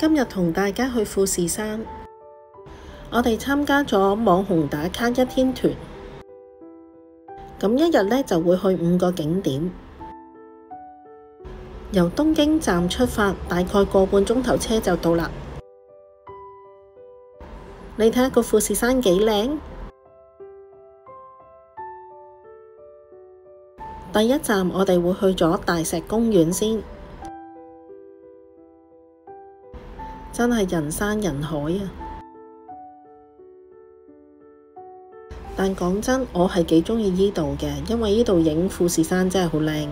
今日同大家去富士山，我哋參加咗網紅打卡一天團，咁一日呢就會去5個景點，由東京站出發，大概個半鐘頭車就到啦。你睇下個富士山幾靚。第一站我哋會去咗大石公園先，真係人山人海啊！但講真，我係幾鍾意呢度嘅，因為呢度影富士山真係好靚。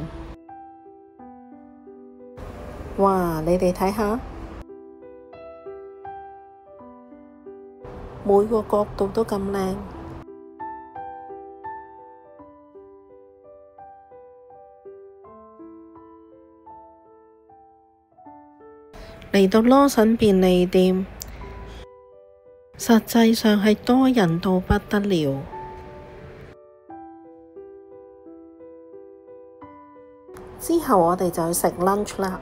哇！你哋睇下，每個角度都咁靚。嚟到羅森便利店，實際上係多人到不得了。之後我哋就去食 lunch 啦，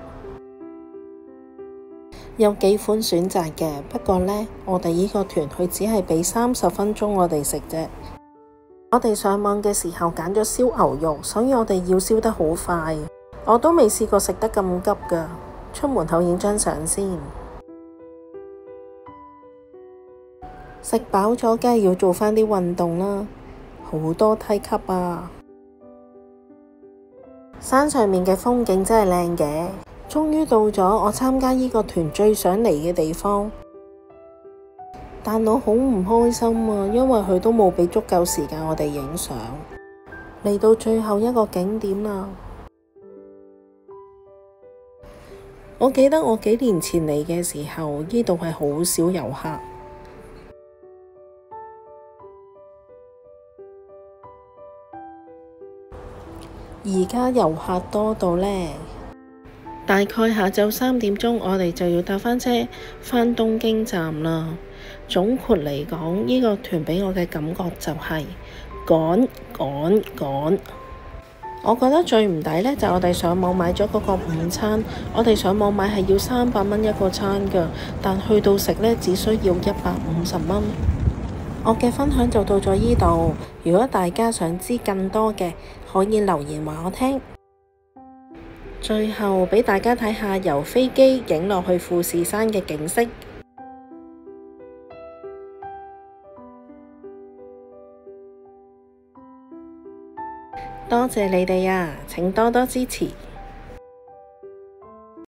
有幾款選擇嘅，不過呢，我哋呢個團佢只係畀30分鐘我哋食啫。我哋上網嘅時候揀咗燒牛肉，所以我哋要燒得好快。我都未試過食得咁急㗎。出門口影張相先。食飽咗，梗係要做返啲運動啦。好多梯級啊！山上面嘅風景真係靚嘅。終於到咗我參加呢個團最想嚟嘅地方，但我好唔開心啊，因為佢都冇俾足夠時間我哋影相。嚟到最後一個景點啦。我記得我幾年前嚟嘅時候，呢度係好少遊客。而家遊客多到呢，大概下晝3點鐘，我哋就要搭返車返東京站啦。總括嚟講，呢個團俾我嘅感覺就係趕趕趕。我覺得最唔抵呢，就我哋上網買咗嗰個午餐，我哋上網買係要300蚊一個餐㗎，但去到食呢，只需要150蚊。我嘅分享就到咗呢度，如果大家想知更多嘅，可以留言話我聽。最後俾大家睇下由飛機影落去富士山嘅景色。多謝你哋啊，請多多支持。